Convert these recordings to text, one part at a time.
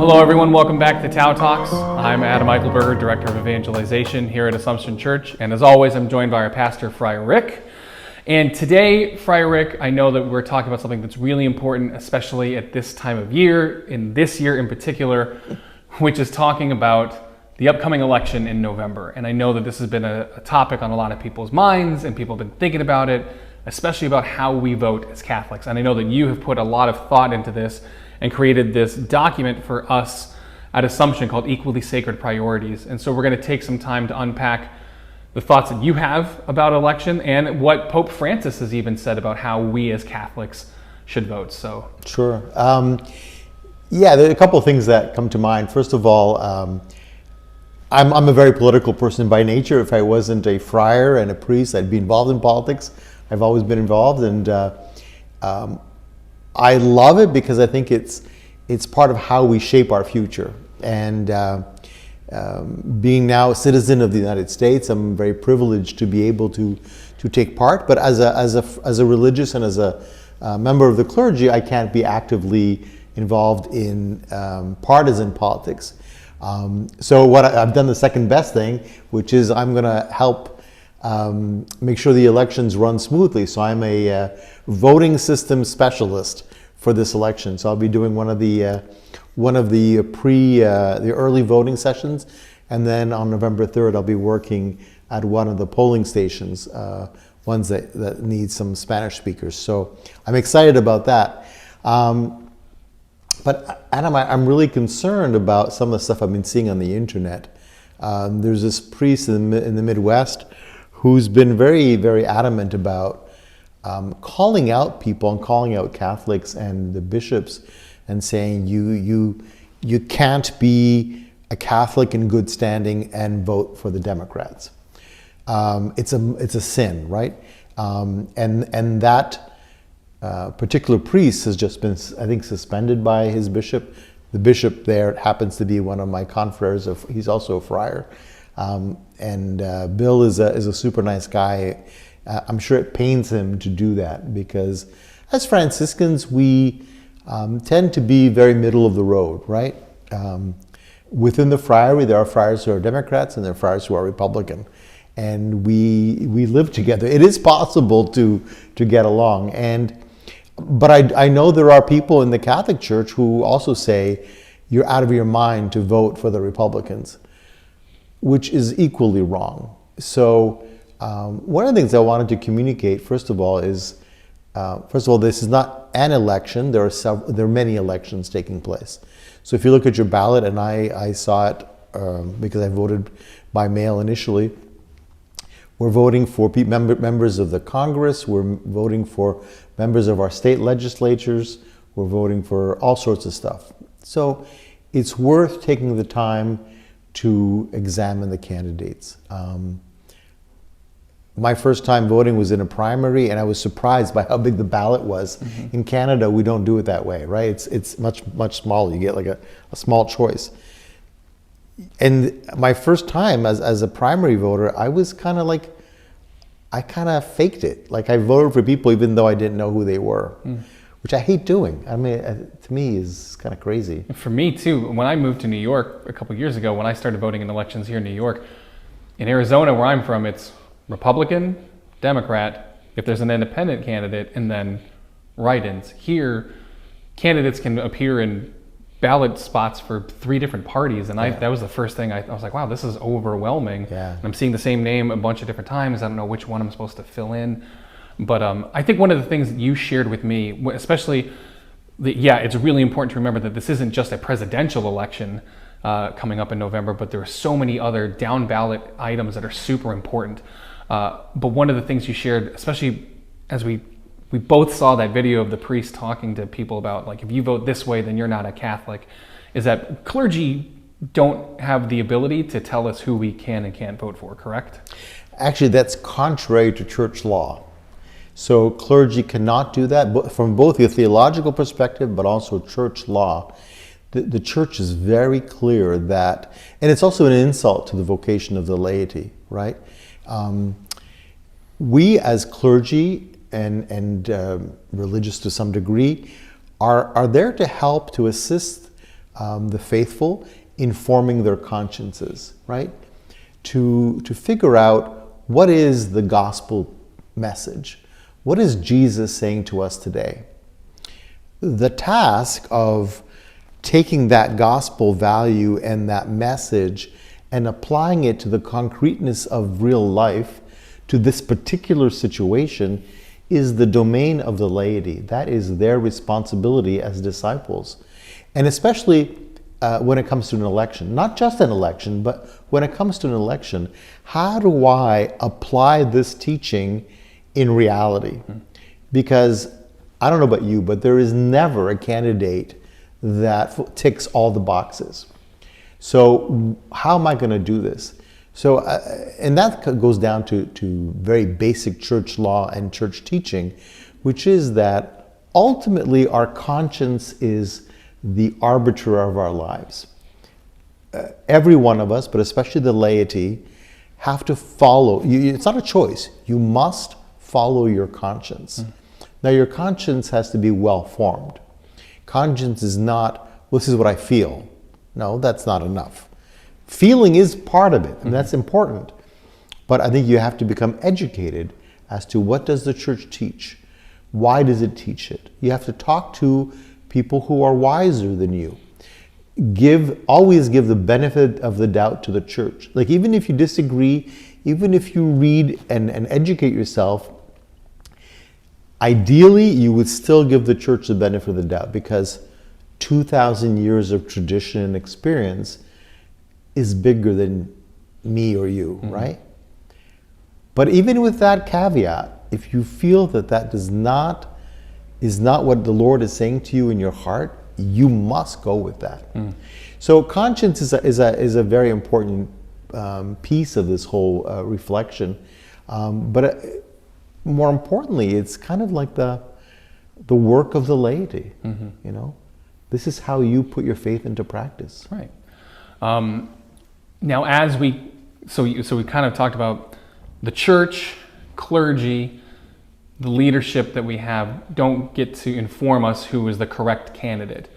Hello everyone, welcome back to Tau Talks. I'm Adam Eichelberger, Director of Evangelization here at Assumption Church, and as always I'm joined by our pastor, Friar Rick. And today, Friar Rick, I know that we're talking about something that's really important, especially at this time of year, in this year in particular, which is talking about the upcoming election in November. And I know that this has been a topic on a lot of people's minds, and people have been thinking about it, especially about how we vote as Catholics. And I know that you have put a lot of thought into this and created this document for us at Assumption called Equally Sacred Priorities. And so we're going to take some time to unpack the thoughts that you have about election and what Pope Francis has even said about how we as Catholics should vote. So Sure. There are a couple of things that come to mind. First of all, I'm a very political person by nature. If I wasn't a friar and a priest, I'd be involved in politics. I've always been involved, and I love it because I think it's part of how we shape our future. And being now a citizen of the United States, I'm very privileged to be able to take part. But as a religious and as a member of the clergy, I can't be actively involved in partisan politics. So I've done the second best thing, which is I'm going to help make sure the elections run smoothly. So I'm a voting system specialist for this election. So I'll be doing one of the early voting sessions, and then on November 3rd I'll be working at one of the polling stations, ones that need some Spanish speakers. So I'm excited about that. But Adam, I'm really concerned about some of the stuff I've been seeing on the internet. There's this priest in the Midwest who's been very, very adamant about calling out people and calling out Catholics and the bishops and saying you can't be a Catholic in good standing and vote for the Democrats. It's a sin, right? And that particular priest has just been, I think, suspended by his bishop. The bishop there happens to be one of my confreres. He's also a friar. And Bill is a super nice guy. I'm sure it pains him to do that because as Franciscans, we tend to be very middle of the road, right? Within the friary, there are friars who are Democrats and there are friars who are Republican. And we live together. It is possible to get along. But I know there are people in the Catholic Church who also say you're out of your mind to vote for the Republicans, which is equally wrong. So one of the things I wanted to communicate, first of all, is this is not an election. There are many elections taking place. So if you look at your ballot, and I saw it because I voted by mail initially, we're voting for members of the Congress. We're voting for members of our state legislatures. We're voting for all sorts of stuff. So it's worth taking the time to examine the candidates. My first time voting was in a primary, and I was surprised by how big the ballot was. Mm-hmm. In Canada, we don't do it that way, right? It's much smaller. You get like a small choice. And my first time as a primary voter, I was kind of like, I kind of faked it. Like I voted for people even though I didn't know who they were, which I hate doing. I mean, to me is kind of crazy. For me too, when I moved to New York a couple years ago, when I started voting in elections here in New York, in Arizona where I'm from, it's Republican, Democrat, if there's an independent candidate, and then write-ins. Here, candidates can appear in ballot spots for 3 different parties, and that was the first thing I was like, wow, this is overwhelming. Yeah. And I'm seeing the same name a bunch of different times. I don't know which one I'm supposed to fill in. But I think one of the things that you shared with me, especially, it's really important to remember that this isn't just a presidential election coming up in November, but there are so many other down ballot items that are super important. But one of the things you shared, especially as we both saw that video of the priest talking to people about, like, if you vote this way, then you're not a Catholic, is that clergy don't have the ability to tell us who we can and can't vote for, correct? Actually, that's contrary to church law. So clergy cannot do that from both a theological perspective, but also church law. The church is very clear that, and it's also an insult to the vocation of the laity, right? We as clergy and religious to some degree are there to help, to assist the faithful informing their consciences, right? To figure out what is the gospel message. What is Jesus saying to us today? The task of taking that gospel value and that message and applying it to the concreteness of real life to this particular situation is the domain of the laity. That is their responsibility as disciples. And especially when it comes to an election, not just an election, but when it comes to an election, how do I apply this teaching in reality? Because I don't know about you, but there is never a candidate that ticks all the boxes. So how am I going to do this? So, and that goes down to very basic church law and church teaching, which is that ultimately our conscience is the arbiter of our lives. Every one of us, but especially the laity, have to follow. It's not a choice. You must follow your conscience. Now, your conscience has to be well formed. Conscience is not, well, this is what I feel. No, that's not enough. Feeling is part of it, and that's important. But I think you have to become educated as to what does the church teach? Why does it teach it? You have to talk to people who are wiser than you. Always give the benefit of the doubt to the church. Like, even if you disagree, even if you read and educate yourself, ideally you would still give the church the benefit of the doubt, because 2,000 years of tradition and experience is bigger than me or you, right? But even with that caveat, if you feel that is not what the Lord is saying to you in your heart, you must go with that. So conscience is a very important piece of this whole reflection. But more importantly, it's kind of like the work of the laity. You know, this is how you put your faith into practice. Right. Now, as we kind of talked about the church, clergy, the leadership that we have don't get to inform us who is the correct candidate.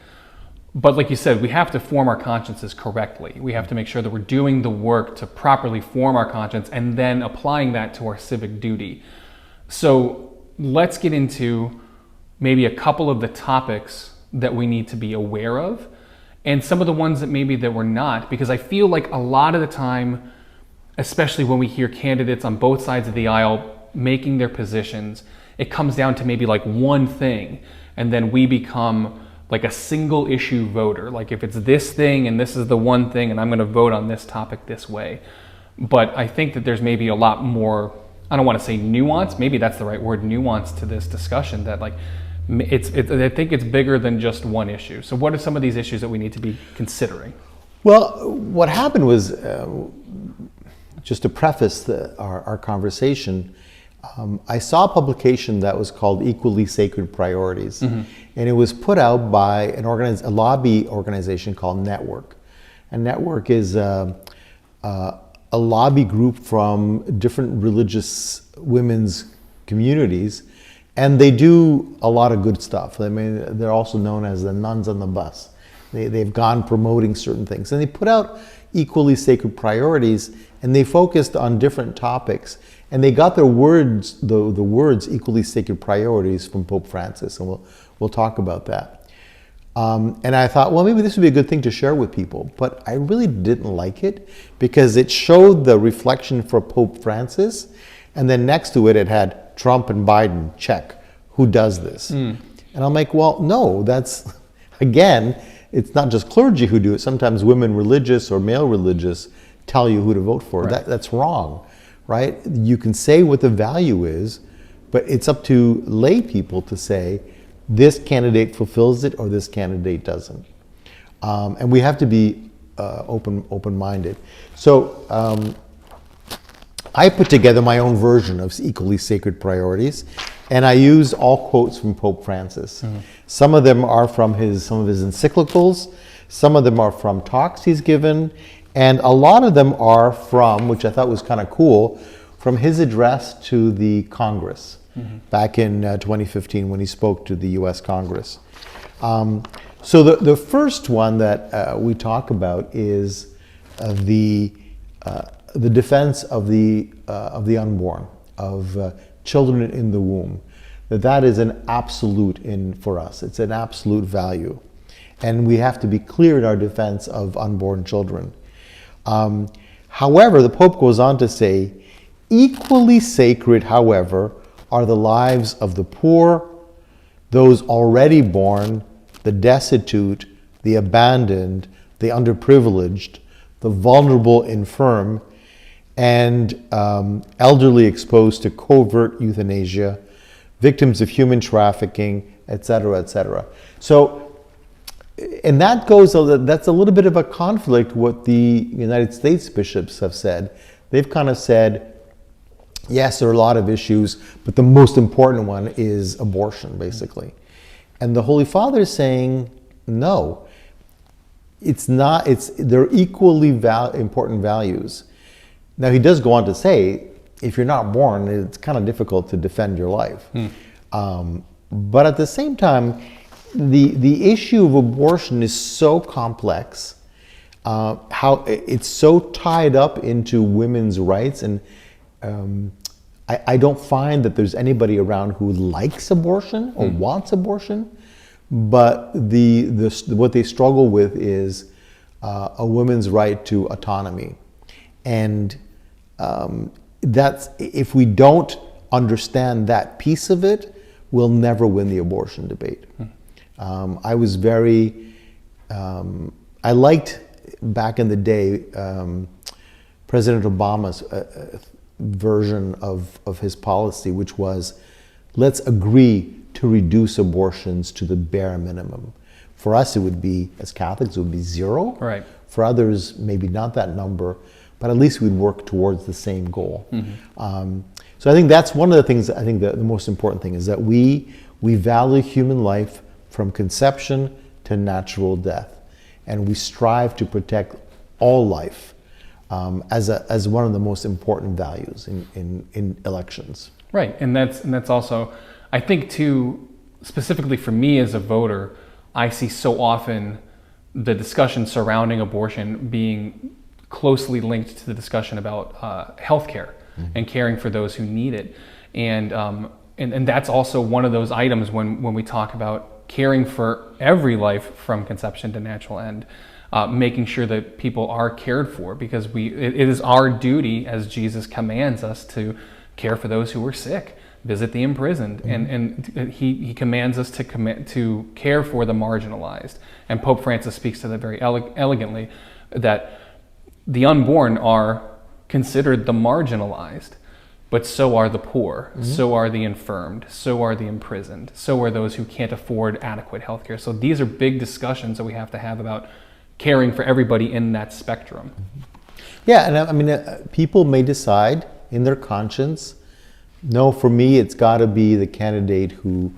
But like you said, we have to form our consciences correctly. We have to make sure that we're doing the work to properly form our conscience and then applying that to our civic duty. So let's get into maybe a couple of the topics that we need to be aware of, and some of the ones that maybe that we're not, because I feel like a lot of the time, especially when we hear candidates on both sides of the aisle making their positions, it comes down to maybe like one thing, and then we become like a single issue voter. Like, if it's this thing and this is the one thing and I'm going to vote on this topic this way. But I think that there's maybe a lot more, I don't want to say nuance, maybe that's the right word, nuance to this discussion, that like I think it's bigger than just one issue. So what are some of these issues that we need to be considering? Well, what happened was, just to preface our conversation, I saw a publication that was called Equally Sacred Priorities, and it was put out by a lobby organization called Network. And Network is a lobby group from different religious women's communities, and they do a lot of good stuff. I mean, they're also known as the nuns on the bus. They've gone promoting certain things, and they put out Equally Sacred Priorities, and they focused on different topics, and they got their words, the words Equally Sacred Priorities from Pope Francis, and we'll talk about that. And I thought, well, maybe this would be a good thing to share with people, but I really didn't like it because it showed the reflection for Pope Francis, and then next to it, it had Trump and Biden, check. Who does this? And I'm like, well, no, that's, again, it's not just clergy who do it. Sometimes women religious or male religious tell you who to vote for. Right. That's wrong, right? You can say what the value is, but it's up to lay people to say, this candidate fulfills it or this candidate doesn't. And we have to be open-minded. So I put together my own version of Equally Sacred Priorities, and I use all quotes from Pope Francis. Some of them are from some of his encyclicals, some of them are from talks he's given, and a lot of them are from, which I thought was kind of cool, from his address to the Congress back in 2015 when he spoke to the US Congress. So the first one that we talk about is the defense of the unborn, of children in the womb. That is an absolute for us. It's an absolute value, and we have to be clear in our defense of unborn children. However, the Pope goes on to say, equally sacred, however, are the lives of the poor, those already born, the destitute, the abandoned, the underprivileged, the vulnerable, infirm, and elderly exposed to covert euthanasia, victims of human trafficking, etc., etc. So, and that's a little bit of a conflict what the United States bishops have said. They've kind of said, yes, there are a lot of issues, but the most important one is abortion, basically. And the Holy Father is saying, no, it's not. They're equally important values. Now, he does go on to say, if you're not born, it's kind of difficult to defend your life. But at the same time, the issue of abortion is so complex, how it's so tied up into women's rights, and I don't find that there's anybody around who likes abortion or wants abortion, but what they struggle with is a woman's right to autonomy. And that's, if we don't understand that piece of it, we'll never win the abortion debate. I was I liked back in the day President Obama's version of his policy, which was, let's agree to reduce abortions to the bare minimum. For us, it would be, as Catholics, it would be 0. Right. For others, maybe not that number, but at least we'd work towards the same goal. So I think that's one of the things, I think the most important thing is that we value human life from conception to natural death. And we strive to protect all life as one of the most important values in elections. Right, and that's also, I think too, specifically for me as a voter, I see so often the discussion surrounding abortion being closely linked to the discussion about healthcare and caring for those who need it, and that's also one of those items when we talk about caring for every life from conception to natural end, making sure that people are cared for, because it is our duty, as Jesus commands us, to care for those who are sick, visit the imprisoned, and he commands us to care for the marginalized. And Pope Francis speaks to that very elegantly, that the unborn are considered the marginalized, but so are the poor, so are the infirmed, so are the imprisoned, so are those who can't afford adequate health care. So these are big discussions that we have to have about caring for everybody in that spectrum. Yeah, and I mean, people may decide in their conscience, no, for me, it's got to be the candidate who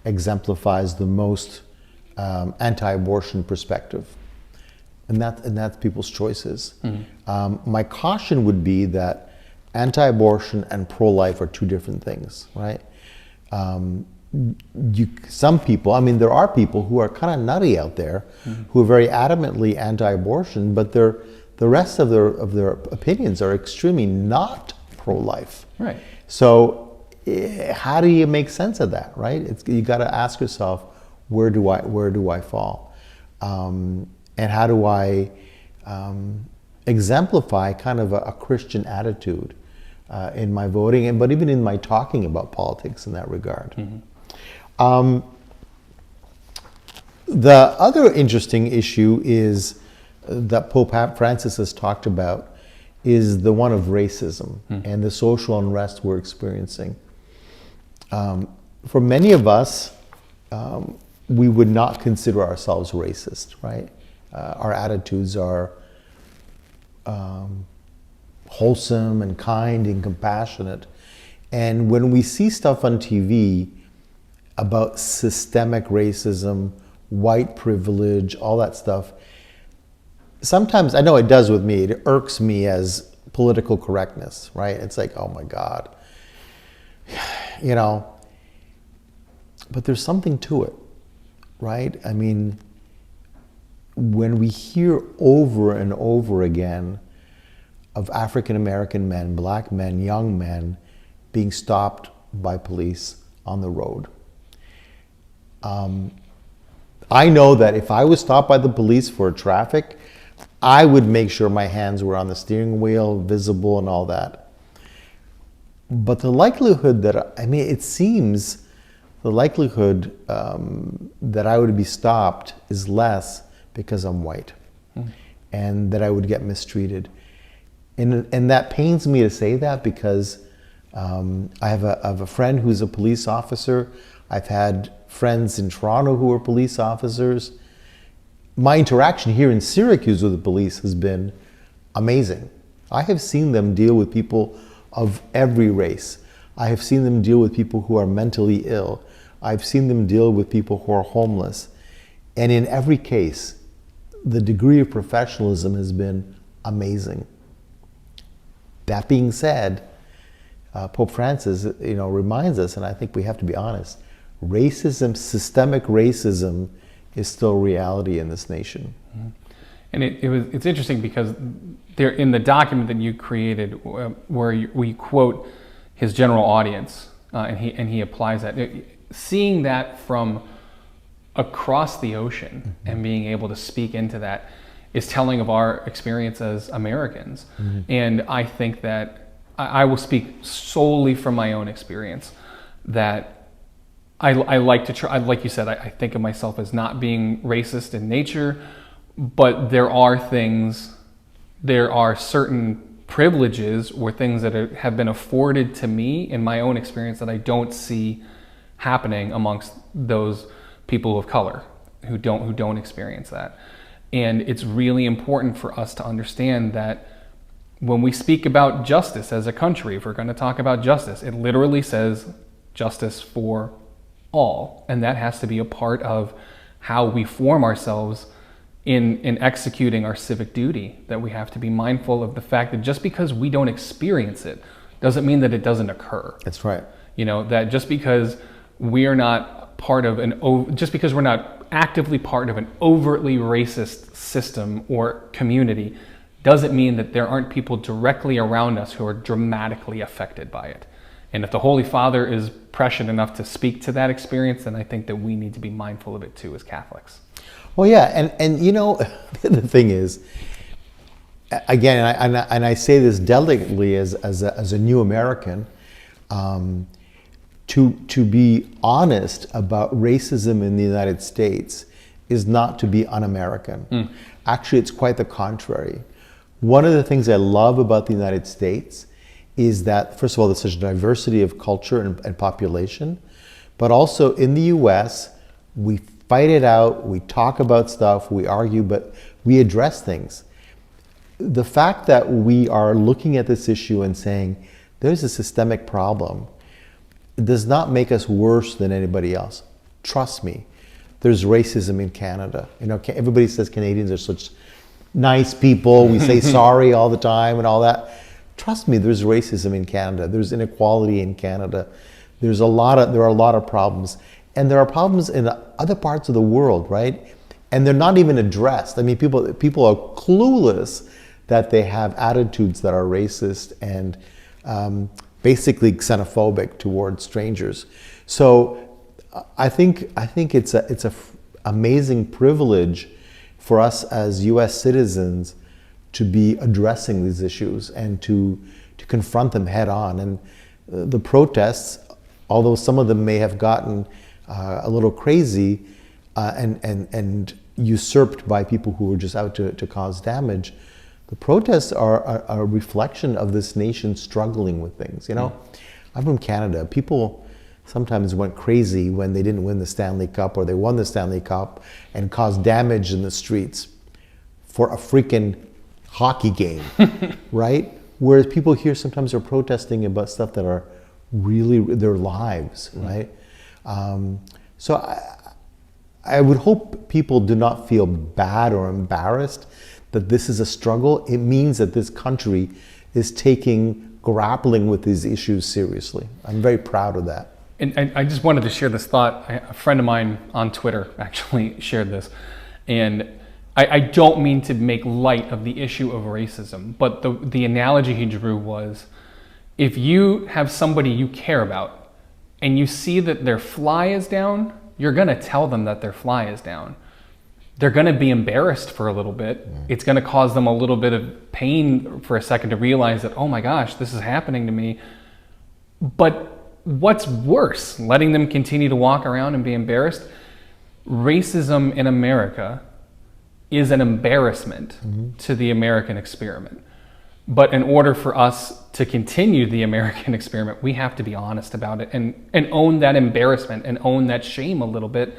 exemplifies the most anti-abortion perspective. And that's people's choices. My caution would be that anti-abortion and pro-life are two different things, right? Some people, I mean, there are people who are kind of nutty out there who are very adamantly anti-abortion, but the rest of their opinions are extremely not pro-life. Right. So how do you make sense of that, right? You got to ask yourself, where do I fall? And how do I exemplify kind of a Christian attitude in my voting, but even in my talking about politics in that regard. The other interesting issue is that Pope Francis has talked about is the one of racism and the social unrest we're experiencing. For many of us, we would not consider ourselves racist, right? Our attitudes are wholesome and kind and compassionate. And when we see stuff on TV about systemic racism, white privilege, all that stuff, sometimes, I know it does with me, it irks me as political correctness, right? It's like, oh my God, you know, but there's something to it, right? I mean, when we hear over and over again of African American men, black men, young men being stopped by police on the road. I know that if I was stopped by the police for traffic, I would make sure my hands were on the steering wheel, visible and all that. But the likelihood that, it seems the likelihood that I would be stopped is less because I'm white and that I would get mistreated. And that pains me to say that because I have a friend who's a police officer. I've had friends in Toronto who are police officers. My interaction here in Syracuse with the police has been amazing. I have seen them deal with people of every race. I have seen them deal with people who are mentally ill. I've seen them deal with people who are homeless. And in every case, the degree of professionalism has been amazing. That being said, Pope Francis, reminds us, and I think we have to be honest, racism, systemic racism, is still reality in this nation. Mm-hmm. And it's interesting because there in the document that you created, where we quote his general audience, and he applies that, seeing that from across the ocean mm-hmm. and being able to speak into that is telling of our experience as Americans. Mm-hmm. And I think that I will speak solely from my own experience, that I like to try, like you said, I think of myself as not being racist in nature, but there are certain privileges or things that have been afforded to me in my own experience that I don't see happening amongst those people of color who don't experience that. And it's really important for us to understand that when we speak about justice as a country, if we're going to talk about justice, it literally says justice for all. And that has to be a part of how we form ourselves in executing our civic duty, that we have to be mindful of the fact that just because we don't experience it doesn't mean that it doesn't occur. That's right. That just because we are not part of just because we're not actively part of an overtly racist system or community doesn't mean that there aren't people directly around us who are dramatically affected by it. And if the Holy Father is prescient enough to speak to that experience, then I think that we need to be mindful of it too as Catholics. Well, yeah, and the thing is, again, and I say this delicately as a new American, to be honest about racism in the United States is not to be un-American. Actually, it's quite the contrary. One of the things I love about the United States is that, first of all, there's such a diversity of culture and population, but also in the US, we fight it out, we talk about stuff, we argue, but we address things. The fact that we are looking at this issue and saying, there's a systemic problem, does not make us worse than anybody else. Trust me, there's racism in Canada. Everybody says Canadians are such nice people, we say sorry all the time and all that. Trust me, there's racism in Canada, there's inequality in Canada, there are a lot of problems. And there are problems in other parts of the world, right? And they're not even addressed. People are clueless that they have attitudes that are racist and basically xenophobic towards strangers. So I think it's a amazing privilege for us as U.S. citizens to be addressing these issues and to confront them head on. And the protests, although some of them may have gotten a little crazy and usurped by people who were just out to cause damage, the protests are a reflection of this nation struggling with things. I'm from Canada. People sometimes went crazy when they didn't win the Stanley Cup, or they won the Stanley Cup and caused damage in the streets for a freaking hockey game, right? Whereas people here sometimes are protesting about stuff that are really their lives, right? So I would hope people do not feel bad or embarrassed that this is a struggle. It means that this country is grappling with these issues seriously. I'm very proud of that. And I just wanted to share this thought. A friend of mine on Twitter actually shared this. And I don't mean to make light of the issue of racism, but the analogy he drew was, if you have somebody you care about and you see that their fly is down, you're going to tell them that their fly is down. They're going to be embarrassed for a little bit. It's going to cause them a little bit of pain for a second to realize that, oh my gosh, this is happening to me. But what's worse, letting them continue to walk around and be embarrassed? Racism in America is an embarrassment to the American experiment. But in order for us to continue the American experiment, we have to be honest about it and own that embarrassment and own that shame a little bit,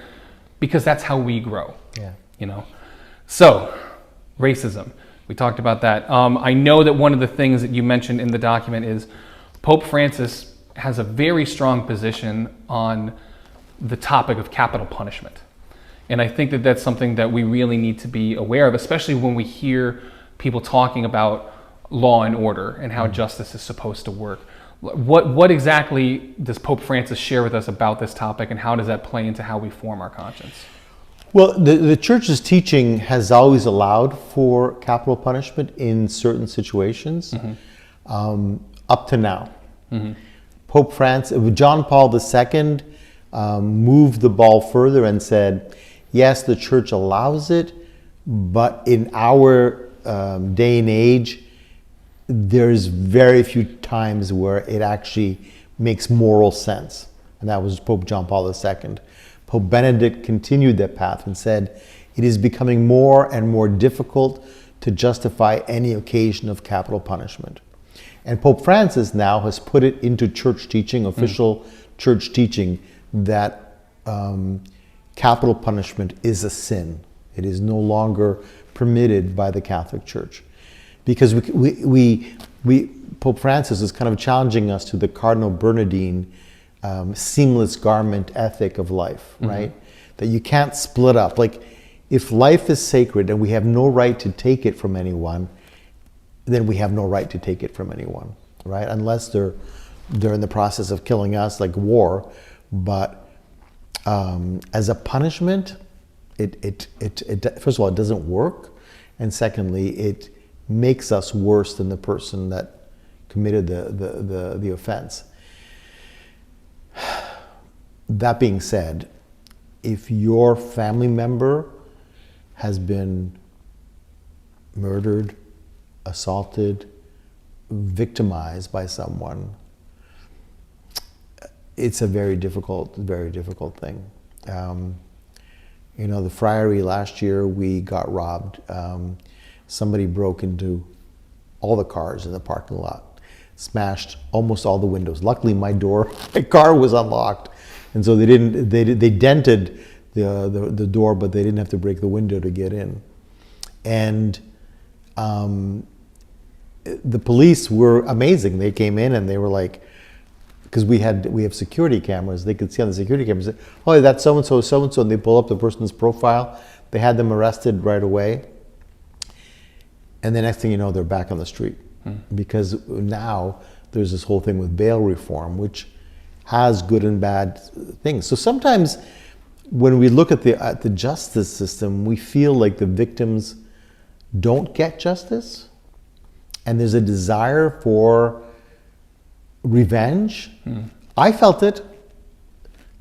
because that's how we grow. Yeah. You know, so racism, we talked about that. I know that one of the things that you mentioned in the document is Pope Francis has a very strong position on the topic of capital punishment. And I think that that's something that we really need to be aware of, especially when we hear people talking about law and order and how justice is supposed to work. What exactly does Pope Francis share with us about this topic, and how does that play into how we form our conscience? Well, the church's teaching has always allowed for capital punishment in certain situations, up to now. Pope Francis, John Paul II moved the ball further and said, yes, the church allows it, but in our day and age, there's very few times where it actually makes moral sense. And that was Pope John Paul II. Pope Benedict continued that path and said, it is becoming more and more difficult to justify any occasion of capital punishment. And Pope Francis now has put it into church teaching, official church teaching, that capital punishment is a sin. It is no longer permitted by the Catholic Church. Because Pope Francis is kind of challenging us to the Cardinal Bernardine seamless garment ethic of life, right? That you can't split up. Like, if life is sacred and we have no right to take it from anyone, then we have no right to take it from anyone, right? Unless they're in the process of killing us, like war. But as a punishment, it first of all, it doesn't work, and secondly, it makes us worse than the person that committed the offense. That being said, if your family member has been murdered, assaulted, victimized by someone, it's a very difficult thing. The friary last year, we got robbed. Somebody broke into all the cars in the parking lot, smashed almost all the windows. Luckily, my car was unlocked, and so they dented the door, but they didn't have to break the window to get in. And the police were amazing. They came in and they were like, because we have security cameras, they could see on the security cameras, oh, that's so-and-so, so-and-so, and they pull up the person's profile. They had them arrested right away. And the next thing you know, they're back on the street. Because now there's this whole thing with bail reform, which has good and bad things. So sometimes when we look at the justice system, we feel like the victims don't get justice. And there's a desire for revenge. I felt it.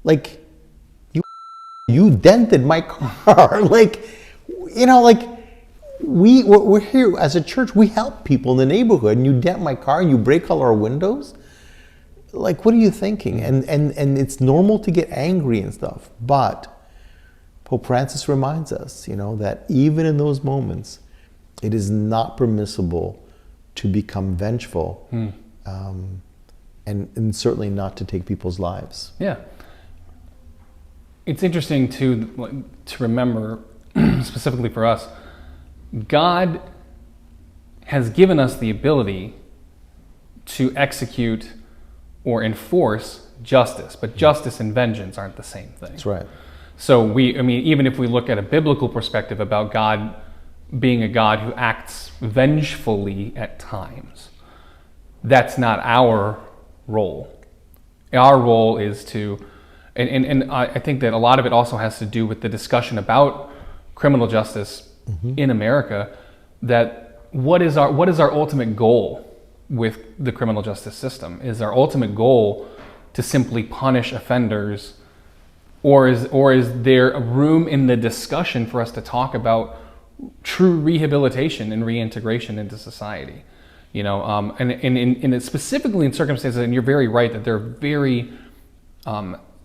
Like, you dented my car. We're here as a church. We help people in the neighborhood, and you dent my car and you break all our windows. Like, what are you thinking? And it's normal to get angry and stuff. But Pope Francis reminds us, that even in those moments, it is not permissible to become vengeful, and certainly not to take people's lives. Yeah. It's interesting to remember, specifically for us, God has given us the ability to execute or enforce justice, but justice and vengeance aren't the same thing. That's right. So even if we look at a biblical perspective about God being a God who acts vengefully at times, that's not our role. Our role is to, and I think that a lot of it also has to do with the discussion about criminal justice in America, that what is our ultimate goal with the criminal justice system? Is our ultimate goal to simply punish offenders, or is there a room in the discussion for us to talk about true rehabilitation and reintegration into society? And it's specifically in circumstances, and you're very right that there are very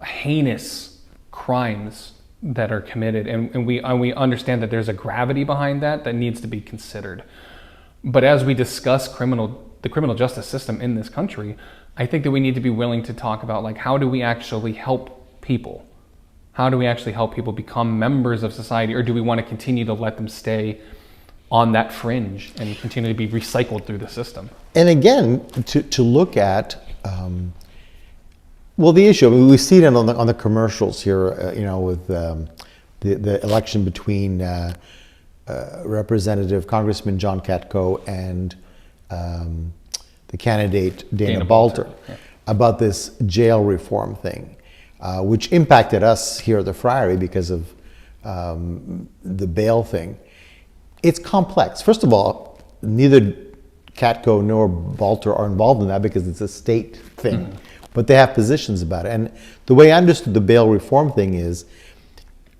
heinous crimes that are committed, and we understand that there's a gravity behind that needs to be considered. But as we discuss the criminal justice system in this country, I think that we need to be willing to talk about, like, how do we actually help people? How do we actually help people become members of society, or do we want to continue to let them stay on that fringe and continue to be recycled through the system? And again, to look at, the issue, I mean, we see it on the commercials here, with the election between Representative Congressman John Katko and the candidate Dana Balter, yeah, about this jail reform thing, which impacted us here at the Friary because of the bail thing. It's complex. First of all, neither Katko nor Balter are involved in that because it's a state thing, but they have positions about it. And the way I understood the bail reform thing is,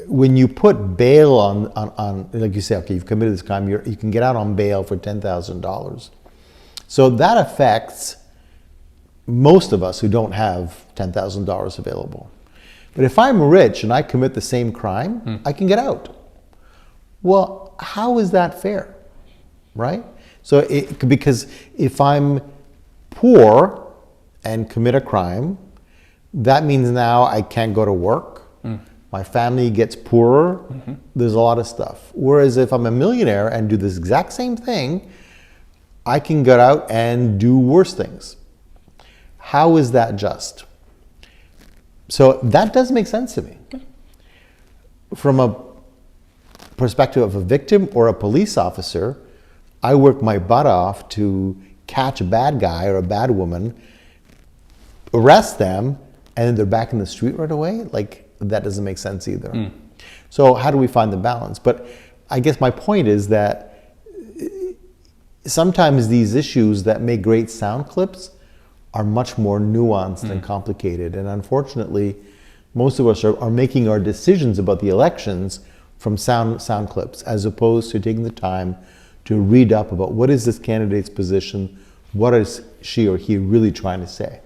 when you put bail on like you say, okay, you've committed this crime, you can get out on bail for $10,000. So that affects most of us who don't have $10,000 available. But if I'm rich and I commit the same crime, I can get out. Well, how is that fair, right? So because if I'm poor and commit a crime, that means now I can't go to work. My family gets poorer. There's a lot of stuff. Whereas if I'm a millionaire and do this exact same thing, I can get out and do worse things. How is that just? So that does make sense to me. From a perspective of a victim or a police officer, I work my butt off to catch a bad guy or a bad woman, arrest them, and then they're back in the street right away. Like, that doesn't make sense either. So how do we find the balance? But I guess my point is that sometimes these issues that make great sound clips are much more nuanced and complicated. And unfortunately, most of us are making our decisions about the elections from sound clips, as opposed to taking the time to read up about what is this candidate's position, what is she or he really trying to say.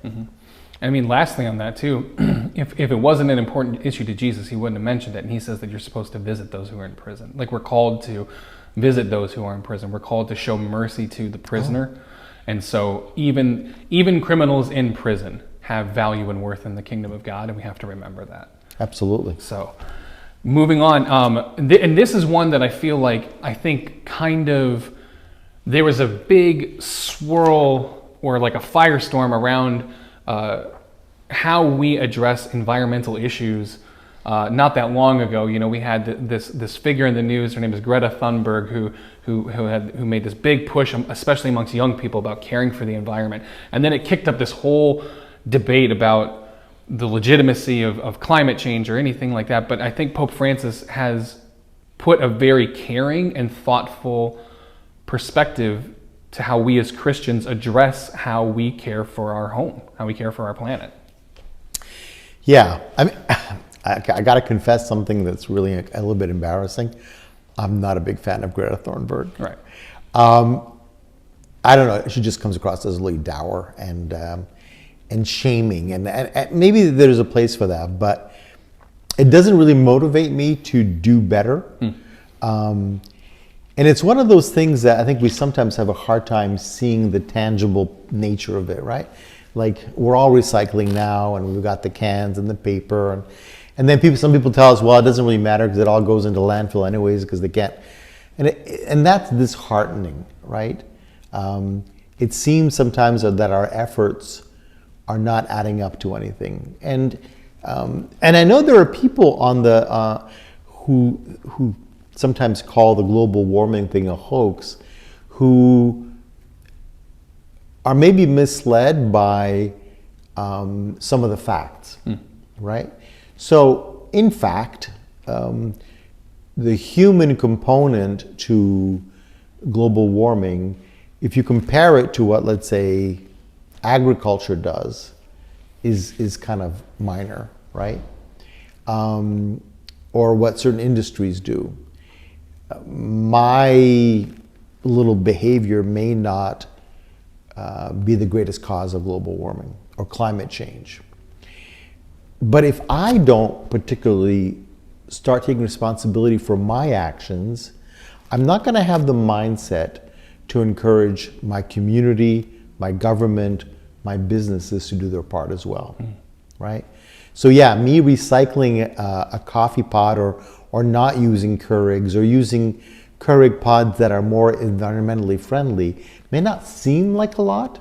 I mean, lastly on that too, if it wasn't an important issue to Jesus, he wouldn't have mentioned it. And he says that you're supposed to visit those who are in prison. Like, we're called to visit those who are in prison. We're called to show mercy to the prisoner. And so even criminals in prison have value and worth in the kingdom of God, and we have to remember that. Absolutely. So moving on, and this is one that I think kind of, there was a big swirl or like a firestorm around how we address environmental issues. Not that long ago, we had this figure in the news. Her name is Greta Thunberg, who made this big push, especially amongst young people, about caring for the environment. And then it kicked up this whole debate about the legitimacy of climate change or anything like that. But I think Pope Francis has put a very caring and thoughtful perspective to how we as Christians address how we care for our home, how we care for our planet. Yeah, I mean, I got to confess something that's really a little bit embarrassing. I'm not a big fan of Greta Thunberg. Right. I don't know. She just comes across as really dour and shaming, and maybe there's a place for that, but it doesn't really motivate me to do better. And it's one of those things that I think we sometimes have a hard time seeing the tangible nature of it, right? Like, we're all recycling now, and we've got the cans and the paper, and then some people tell us, well, it doesn't really matter because it all goes into landfill anyways because they can't. And that's disheartening, right? It seems sometimes that our efforts are not adding up to anything. And I know there are people on the who sometimes call the global warming thing a hoax, who are maybe misled by some of the facts, right? So, in fact, the human component to global warming, if you compare it to what, let's say, agriculture does, is kind of minor, right? Or what certain industries do. My little behavior may not be the greatest cause of global warming or climate change. But if I don't particularly start taking responsibility for my actions, I'm not going to have the mindset to encourage my community, my government, my businesses to do their part as well, right? So yeah, me recycling a coffee pot or not using Keurigs or using Keurig pods that are more environmentally friendly may not seem like a lot,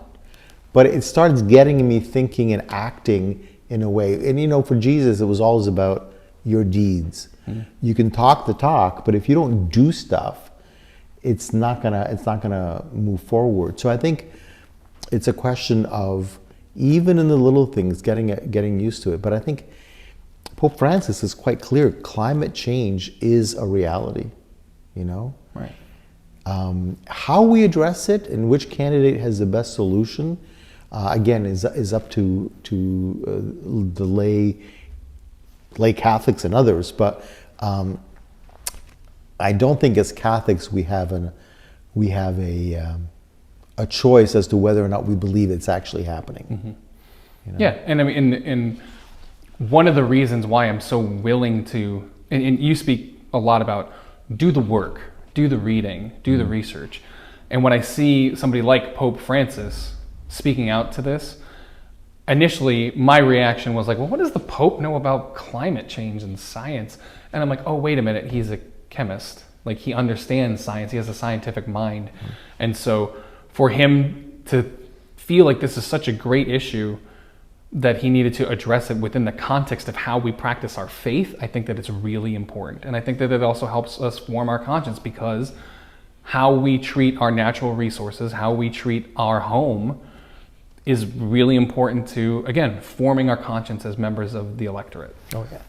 but it starts getting me thinking and acting in a way. And you know, for Jesus, it was always about your deeds. You can talk the talk, but if you don't do stuff, it's not gonna move forward. So I think it's a question of, even in the little things, getting used to it. But I think Pope Francis is quite clear: climate change is a reality. You know, right? How we address it and which candidate has the best solution, again, is up to the lay Catholics and others. But I don't think as Catholics we have a choice as to whether or not we believe it's actually happening. Mm-hmm. You know? Yeah, and I mean, and one of the reasons why I'm so willing to, and you speak a lot about, do the work, do the reading, do the research. And when I see somebody like Pope Francis speaking out to this, initially my reaction was like, well, what does the Pope know about climate change and science? And I'm like, oh, wait a minute, he's a chemist. Like, he understands science, he has a scientific mind. And so for him to feel like this is such a great issue that he needed to address it within the context of how we practice our faith, I think that it's really important. And I think that it also helps us form our conscience, because how we treat our natural resources, how we treat our home, is really important to, again, forming our conscience as members of the electorate. Oh yeah.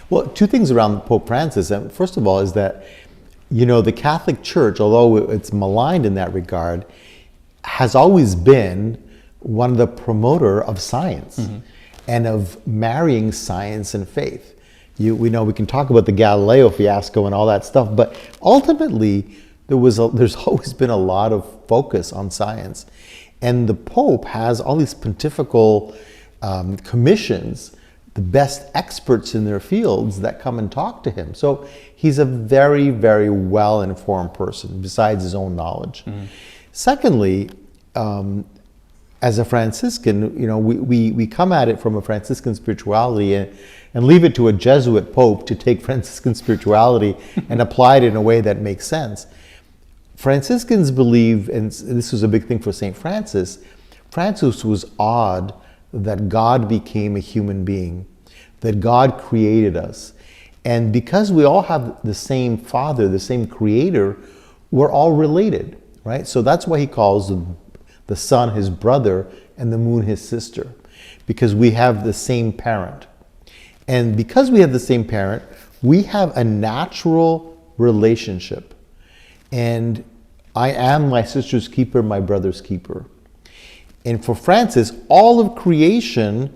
Well, two things around Pope Francis. First of all is that, you know, the Catholic Church, although it's maligned in that regard, has always been one of the promoter of science and of marrying science and faith. We know we can talk about the Galileo fiasco and all that stuff, but ultimately there's always been a lot of focus on science. And the Pope has all these pontifical commissions, the best experts in their fields that come and talk to him. So he's a very, very well-informed person, besides his own knowledge. Secondly, as a Franciscan, you know, we come at it from a Franciscan spirituality and leave it to a Jesuit Pope to take Franciscan spirituality and apply it in a way that makes sense. Franciscans believe, and this was a big thing for St. Francis, Francis was awed that God became a human being, that God created us. And because we all have the same Father, the same Creator, we're all related, right? So that's why he calls the sun his brother and the moon his sister, because we have the same parent. And because we have the same parent, we have a natural relationship. And I am my sister's keeper, my brother's keeper. And for Francis, all of creation,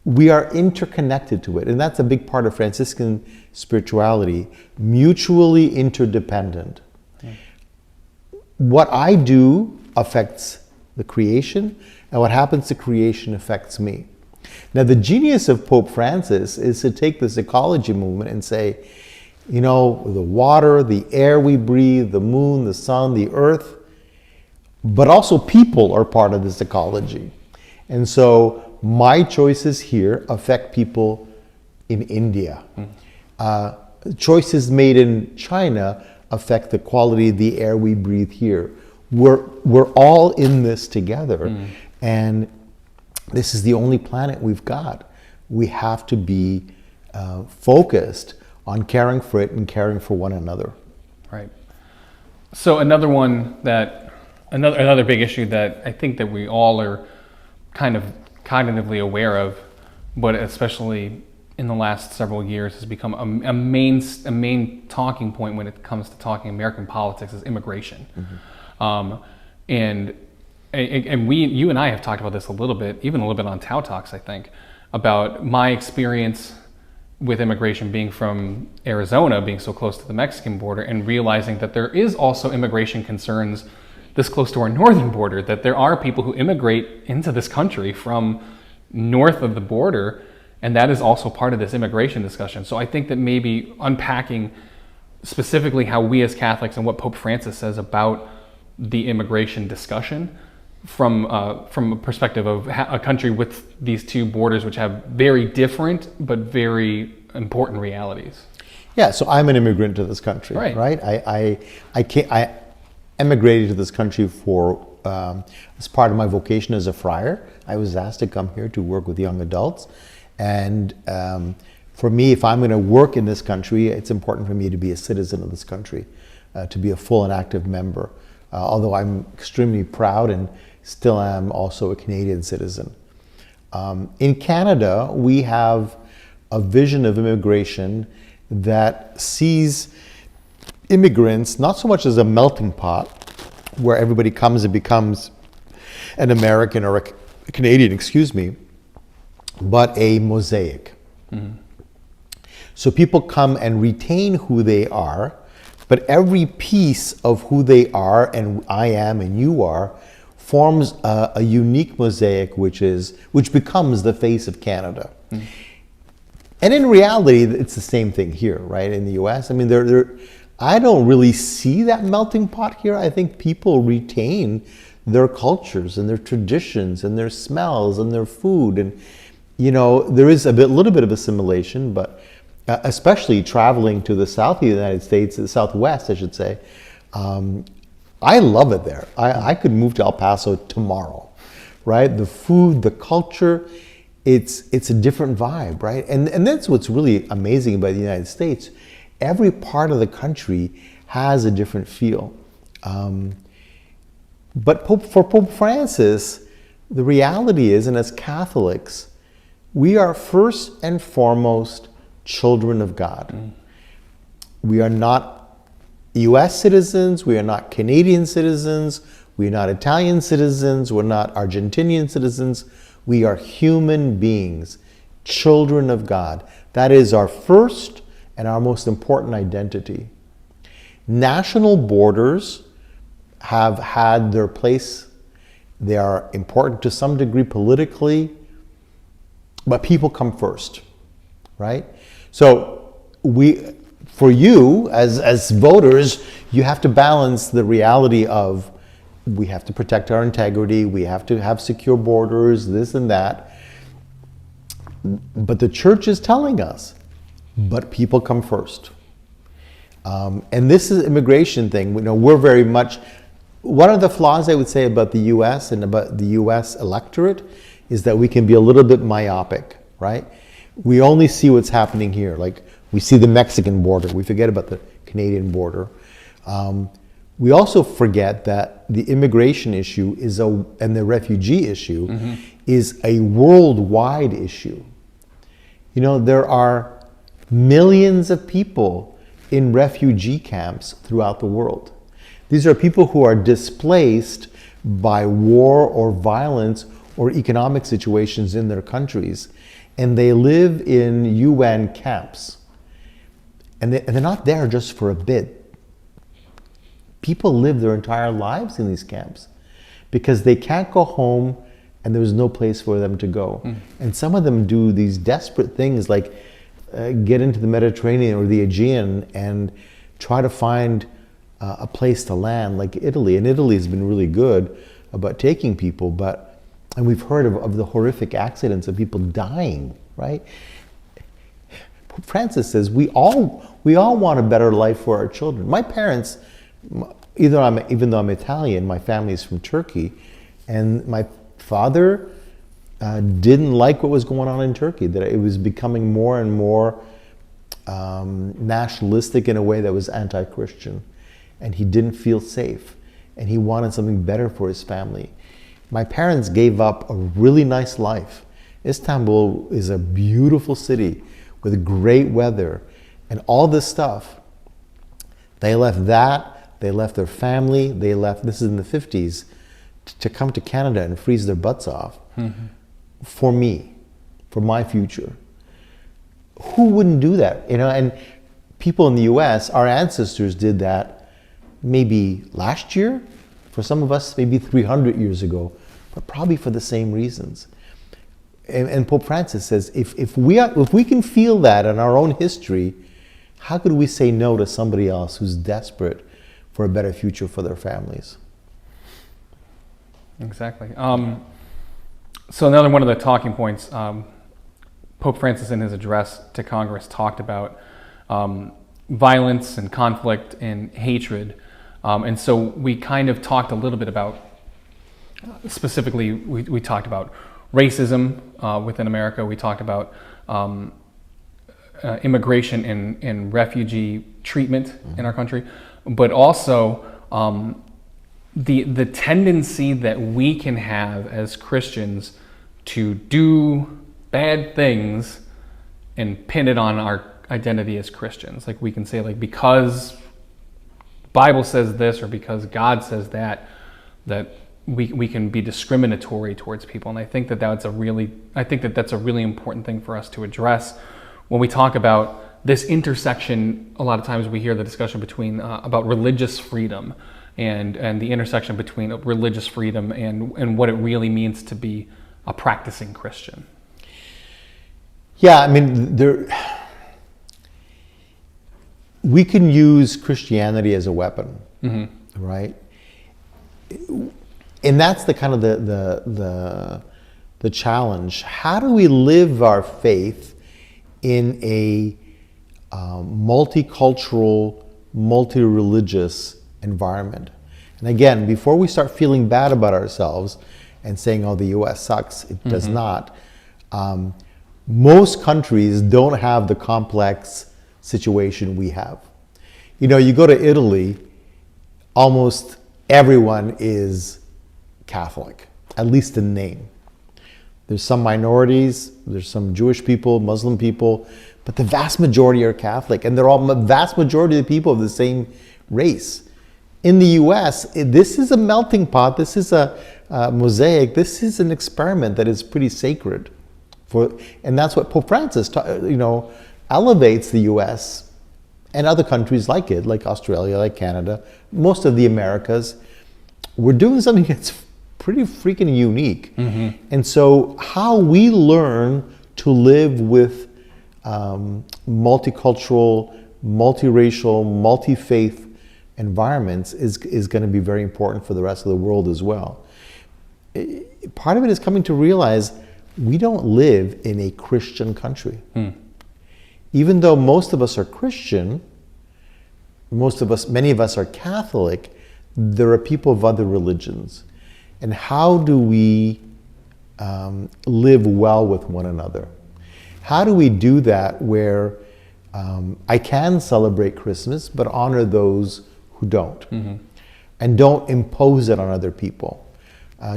we are interconnected to it. And that's a big part of Franciscan spirituality, mutually interdependent. What I do affects the creation, and what happens to creation affects me. Now, the genius of Pope Francis is to take this ecology movement and say, you know, the water, the air we breathe, the moon, the sun, the earth, but also people are part of this ecology. And so my choices here affect people in India. Choices made in China affect the quality of the air we breathe here. We're all in this together. And this is the only planet we've got. We have to be focused on caring for it and caring for one another. Right. So another big issue that I think that we all are kind of cognitively aware of, but especially in the last several years has become a main talking point when it comes to talking American politics is immigration. And you and I have talked about this a little bit, even a little bit on Tau Talks, I think, about my experience with immigration being from Arizona, being so close to the Mexican border, and realizing that there is also immigration concerns this close to our northern border, that there are people who immigrate into this country from north of the border, and that is also part of this immigration discussion. So I think that maybe unpacking specifically how we as Catholics and what Pope Francis says about the immigration discussion from a perspective of a country with these two borders, which have very different but very important realities. Yeah, so I'm an immigrant to this country, right? I emigrated to this country for as part of my vocation as a friar. I was asked to come here to work with young adults, and for me, if I'm going to work in this country, it's important for me to be a citizen of this country, to be a full and active member. Although I'm extremely proud and still am also a Canadian citizen. In Canada, we have a vision of immigration that sees immigrants not so much as a melting pot where everybody comes and becomes an American or a Canadian, but a mosaic. So people come and retain who they are, but every piece of who they are and I am and you are forms a unique mosaic which becomes the face of Canada. And in reality, it's the same thing here, right? In the US, I mean, I don't really see that melting pot here. I think people retain their cultures and their traditions and their smells and their food, and there is little bit of assimilation, but especially traveling to the south of the United States, the Southwest, I should say, I love it there. I could move to El Paso tomorrow, right? The food, the culture, it's a different vibe, right? And that's what's really amazing about the United States. Every part of the country has a different feel. But for Pope Francis, the reality is, and as Catholics, we are first and foremost children of God. We are not US citizens, we are not Canadian citizens, we are not Italian citizens, we're not Argentinian citizens. We are human beings, children of God. That is our first and our most important identity. National borders have had their place. They are important to some degree politically, but people come first, right? So for you as voters, you have to balance the reality of we have to protect our integrity, we have to have secure borders, this and that. But the church is telling us, but people come first. And this is immigration thing. We're very much, one of the flaws I would say about the US and about the US electorate is that we can be a little bit myopic, right? We only see what's happening here. Like we see the Mexican border, we forget about the Canadian border. We also forget that the immigration issue and the refugee issue is a worldwide issue. There are millions of people in refugee camps throughout the world. These are people who are displaced by war or violence or economic situations in their countries, and they live in UN camps. And they're not there just for a bit. People live their entire lives in these camps because they can't go home and there's no place for them to go. And some of them do these desperate things like get into the Mediterranean or the Aegean and try to find a place to land, like Italy. And Italy has been really good about taking people, and we've heard of the horrific accidents of people dying, right? Pope Francis says we all want a better life for our children. My parents, even though I'm Italian, my family is from Turkey, and my father didn't like what was going on in Turkey, that it was becoming more and more nationalistic in a way that was anti-Christian, and he didn't feel safe, and he wanted something better for his family. My parents gave up a really nice life. Istanbul is a beautiful city with great weather and all this stuff. They left that, they left their family, they left, this is in the 50s, to come to Canada and freeze their butts off for me, for my future. Who wouldn't do that? And people in the US, our ancestors did that maybe last year, for some of us maybe 300 years ago, but probably for the same reasons. And Pope Francis says, if we can feel that in our own history, how could we say no to somebody else who's desperate for a better future for their families? Exactly. So another one of the talking points, Pope Francis in his address to Congress talked about violence and conflict and hatred. And so we kind of talked a little bit about, specifically, we talked about racism within America. We talked about immigration and refugee treatment in our country, but also the tendency that we can have as Christians to do bad things and pin it on our identity as Christians. Like we can say, like, because Bible says this or because God says that we can be discriminatory towards people. And I think that's a really important thing for us to address when we talk about this intersection. A lot of times we hear the discussion between about religious freedom and the intersection between religious freedom and what it really means to be a practicing Christian. Yeah, I mean, we can use Christianity as a weapon, right? And that's the kind of the challenge. How do we live our faith in a multicultural, multi-religious environment? And again, before we start feeling bad about ourselves and saying, oh, the US sucks, it does not. Most countries don't have the complex situation we have. You go to Italy, almost everyone is Catholic, at least in name. There's some minorities, there's some Jewish people, Muslim people, but the vast majority are Catholic, and they're all the vast majority of the people of the same race. In the US, this is a melting pot, this is a mosaic, this is an experiment that is pretty sacred. And that's what Pope Francis, elevates the US and other countries like it, like Australia, like Canada, most of the Americas. We're doing something that's pretty freaking unique. And so how we learn to live with multicultural, multiracial, multi-faith environments is going to be very important for the rest of the world as well. Part of it is coming to realize we don't live in a Christian country. Even though most of us are Christian, many of us are Catholic, there are people of other religions. And how do we live well with one another? How do we do that where I can celebrate Christmas, but honor those who don't? And don't impose it on other people.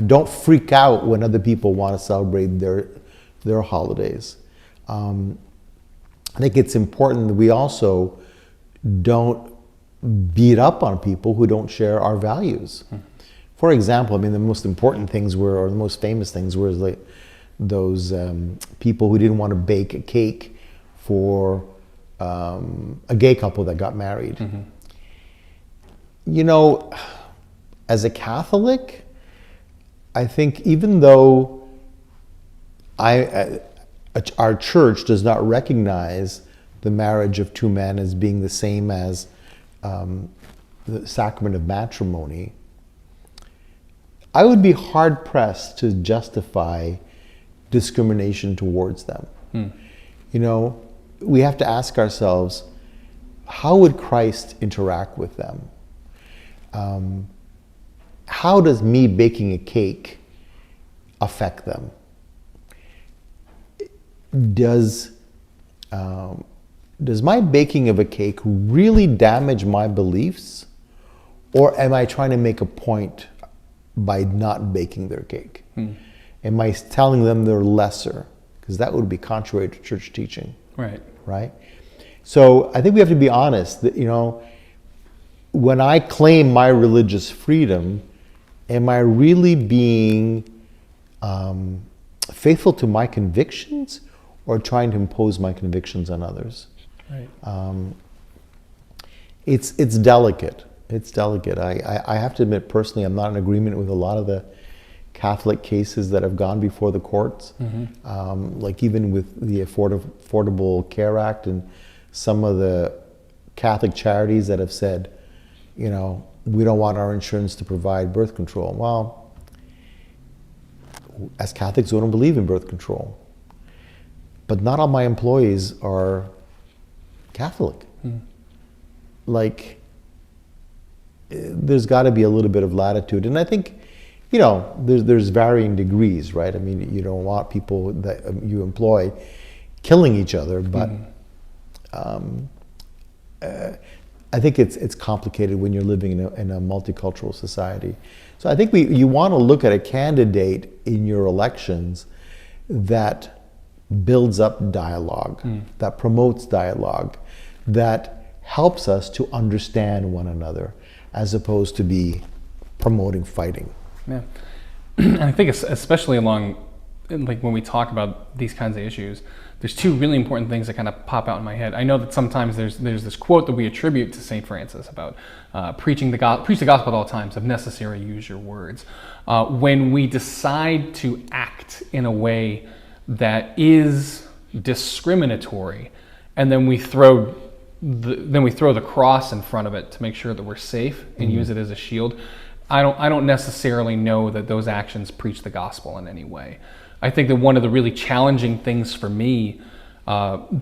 Don't freak out when other people want to celebrate their holidays. I think it's important that we also don't beat up on people who don't share our values. For example, the most important things or the most famous things were like those people who didn't want to bake a cake for a gay couple that got married. As a Catholic, I think even though our church does not recognize the marriage of two men as being the same as the sacrament of matrimony, I would be hard-pressed to justify discrimination towards them. We have to ask ourselves, how would Christ interact with them? How does me baking a cake affect them? Does my baking of a cake really damage my beliefs? Or am I trying to make a point by not baking their cake? Am I telling them they're lesser? Because that would be contrary to church teaching. Right. right? So I think we have to be honest that, when I claim my religious freedom, am I really being faithful to my convictions or trying to impose my convictions on others? Right. It's delicate. It's delicate. I have to admit, personally, I'm not in agreement with a lot of the Catholic cases that have gone before the courts, like even with the Affordable Care Act and some of the Catholic charities that have said, we don't want our insurance to provide birth control. Well, as Catholics, we don't believe in birth control. But not all my employees are Catholic. There's got to be a little bit of latitude. And I think, there's varying degrees, right? I mean, you don't want people that you employ killing each other, but I think it's complicated when you're living in a multicultural society. So I think you want to look at a candidate in your elections that builds up dialogue, that promotes dialogue, that helps us to understand one another, as opposed to be promoting fighting. Yeah, and I think especially when we talk about these kinds of issues, there's two really important things that kind of pop out in my head. I know that sometimes there's this quote that we attribute to St. Francis about preach the gospel at all times, if necessary, use your words. When we decide to act in a way that is discriminatory, and then we throw the cross in front of it to make sure that we're safe and use it as a shield, I don't necessarily know that those actions preach the gospel in any way. I think that one of the really challenging things for me,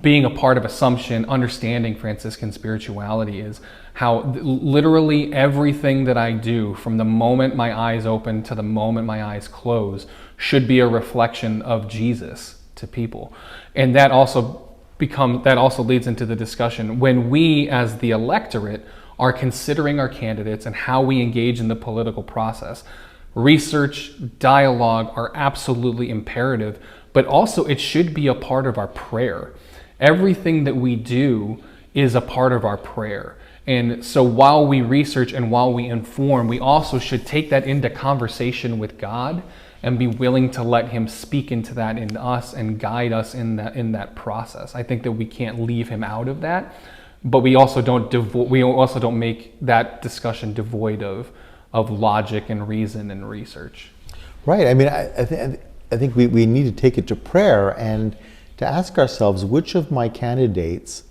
being a part of Assumption, understanding Franciscan spirituality, is how literally everything that I do, from the moment my eyes open to the moment my eyes close, should be a reflection of Jesus to people. And that also leads into the discussion when we, as the electorate, are considering our candidates and how we engage in the political process. Research, dialogue are absolutely imperative, but also it should be a part of our prayer. Everything that we do is a part of our prayer. And so while we research and while we inform, we also should take that into conversation with God and be willing to let Him speak into that in us and guide us in that process. I think that we can't leave Him out of that, but we also don't make that discussion devoid of logic and reason and research. Right. I mean, I think we need to take it to prayer and to ask ourselves, which of my candidates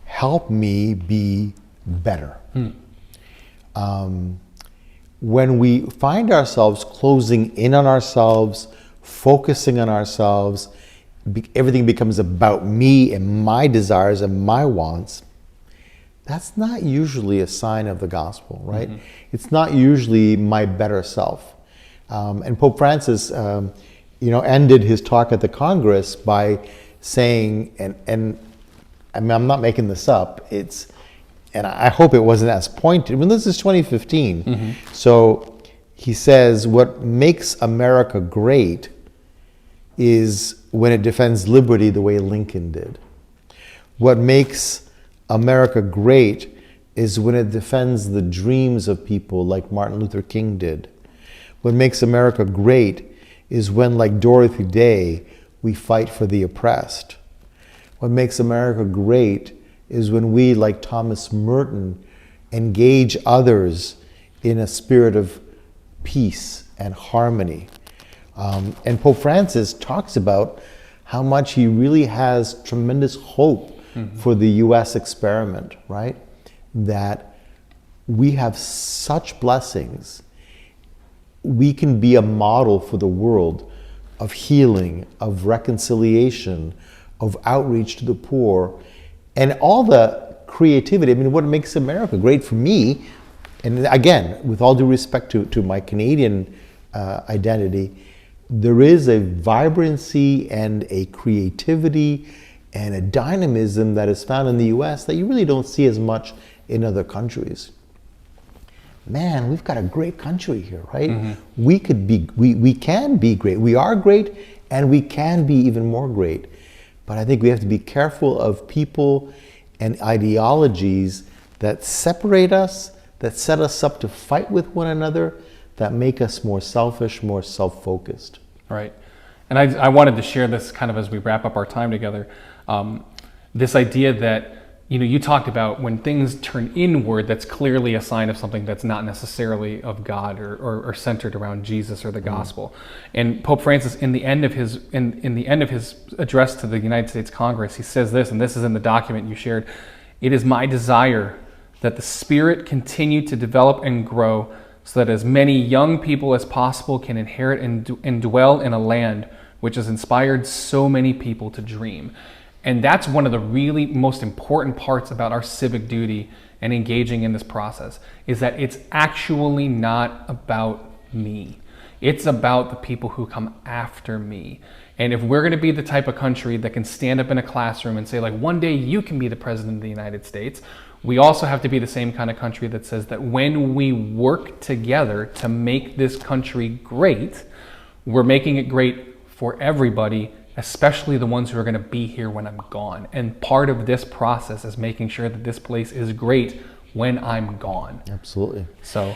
help me be better? When we find ourselves closing in on ourselves, focusing on ourselves, everything becomes about me and my desires and my wants, that's not usually a sign of the gospel, right? It's not usually my better self. And Pope Francis, ended his talk at the Congress by saying, and I mean, I'm not making this up, and I hope it wasn't as pointed. I mean, this is 2015. So he says, what makes America great is when it defends liberty the way Lincoln did. What makes America great is when it defends the dreams of people like Martin Luther King did. What makes America great is when, like Dorothy Day, we fight for the oppressed. What makes America great is when we, like Thomas Merton, engage others in a spirit of peace and harmony. And Pope Francis talks about how much he really has tremendous hope for the U.S. experiment, right? That we have such blessings. We can be a model for the world of healing, of reconciliation, of outreach to the poor, and all the creativity. I mean, what makes America great for me, and again, with all due respect to my Canadian identity, there is a vibrancy and a creativity and a dynamism that is found in the U.S. that you really don't see as much in other countries. Man, we've got a great country here, right? We can be great. We are great, and we can be even more great. but I think we have to be careful of people and ideologies that separate us, that set us up to fight with one another, that make us more selfish, more self-focused. Right. And I wanted to share this kind of as we wrap up our time together. This idea that, you talked about when things turn inward, that's clearly a sign of something that's not necessarily of God or centered around Jesus or the gospel. And Pope Francis, in the end of his address to the United States Congress, he says this, and this is in the document you shared: "It is my desire that the Spirit continue to develop and grow, so that as many young people as possible can inherit and dwell in a land which has inspired so many people to dream." And that's one of the really most important parts about our civic duty and engaging in this process, is that it's actually not about me. It's about the people who come after me. And if we're going to be the type of country that can stand up in a classroom and say, like, one day you can be the president of the United States, we also have to be the same kind of country that says that when we work together to make this country great, we're making it great for everybody, especially the ones who are going to be here when I'm gone. And part of this process is making sure that this place is great when I'm gone. Absolutely. So,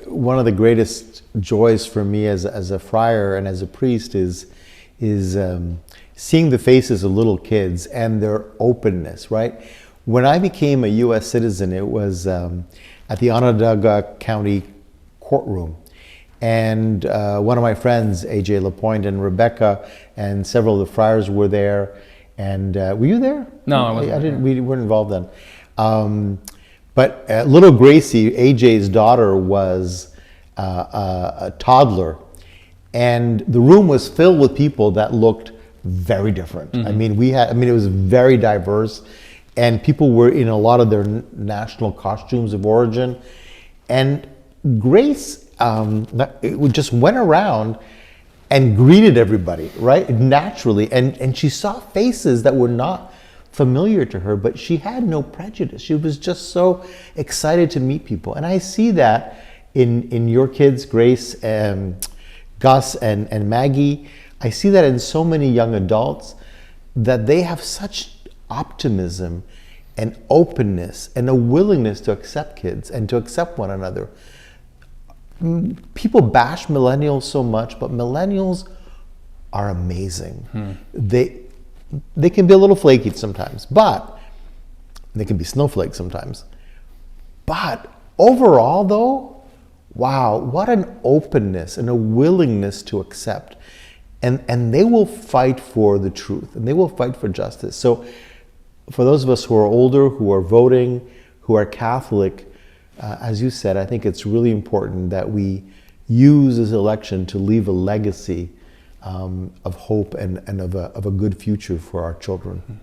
one of the greatest joys for me as a friar and as a priest is seeing the faces of little kids and their openness, right? When I became a U.S. citizen, it was at the Onondaga County courtroom. And one of my friends, AJ Lapointe and Rebecca, and several of the friars were there. And were you there? No, I wasn't. We weren't involved then. But little Gracie, AJ's daughter, was a toddler. And the room was filled with people that looked very different. Mm-hmm. It was very diverse. And people were in a lot of their national costumes of origin. And Grace just went around and greeted everybody, right? Naturally. And she saw faces that were not familiar to her, but she had no prejudice. She was just so excited to meet people. And I see that in your kids, Grace, Gus, and Maggie. I see that in so many young adults, that they have such optimism and openness and a willingness to accept kids and to accept one another. People bash millennials so much, but millennials are amazing. They can be a little flaky sometimes, but they can be snowflakes sometimes. But overall though, wow, what an openness and a willingness to accept. And they will fight for the truth, and they will fight for justice. So for those of us who are older, who are voting, who are Catholic, as you said, I think it's really important that we use this election to leave a legacy of hope and of a good future for our children.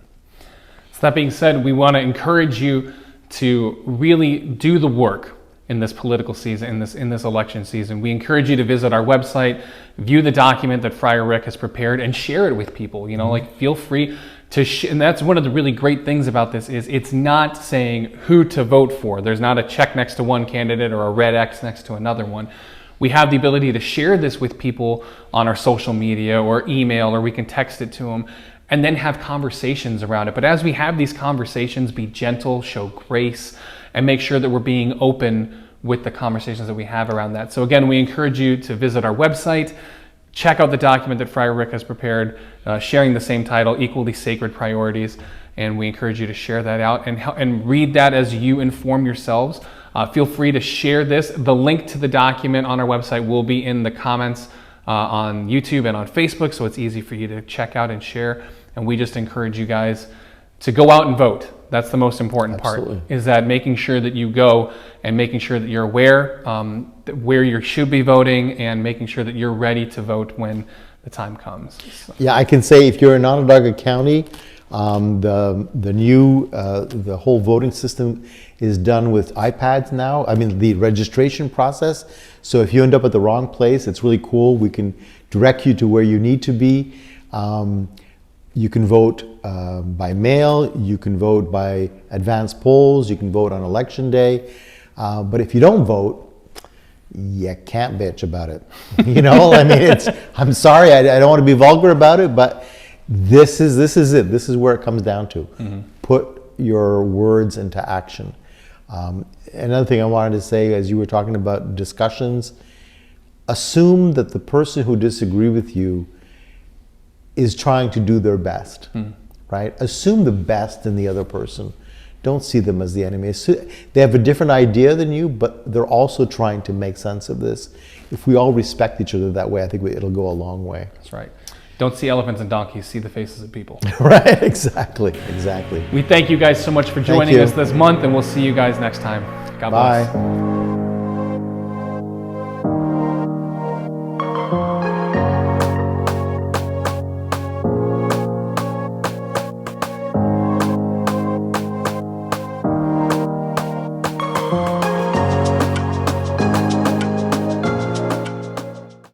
So that being said, we want to encourage you to really do the work in this political season, in this election season. We encourage you to visit our website, view the document that Friar Rick has prepared, and share it with people. Feel free to and that's one of the really great things about this, is it's not saying who to vote for. There's not a check next to one candidate or a red X next to another one. We have the ability to share this with people on our social media or email, or we can text it to them and then have conversations around it. But as we have these conversations, be gentle, show grace, and make sure that we're being open with the conversations that we have around that. So again, we encourage you to visit our website, check out the document that Friar Rick has prepared, sharing the same title, Equally Sacred Priorities, and we encourage you to share that out and read that as you inform yourselves. Feel free to share this. The link to the document on our website will be in the comments on YouTube and on Facebook, so it's easy for you to check out and share. And we just encourage you guys to go out and vote. That's the most important Absolutely. part, is that making sure that you go and making sure that you're aware where you should be voting, and making sure that you're ready to vote when the time comes. So. Yeah, I can say if you're in Onondaga County, the whole voting system is done with iPads now. The registration process. So if you end up at the wrong place, it's really cool. We can direct you to where you need to be. You can vote by mail, you can vote by advanced polls, you can vote on election day. But if you don't vote, you can't bitch about it. I'm sorry, I don't want to be vulgar about it, but this is it. This is where it comes down to. Put your words into action. Another thing I wanted to say, as you were talking about discussions, assume that the person who disagrees with you is trying to do their best, right? Assume the best in the other person. Don't see them as the enemy. They have a different idea than you, but they're also trying to make sense of this. If we all respect each other that way, I think it'll go a long way. That's right. Don't see elephants and donkeys, see the faces of people. Right, exactly. We thank you guys so much for joining us this month, and we'll see you guys next time. God bless. Bye.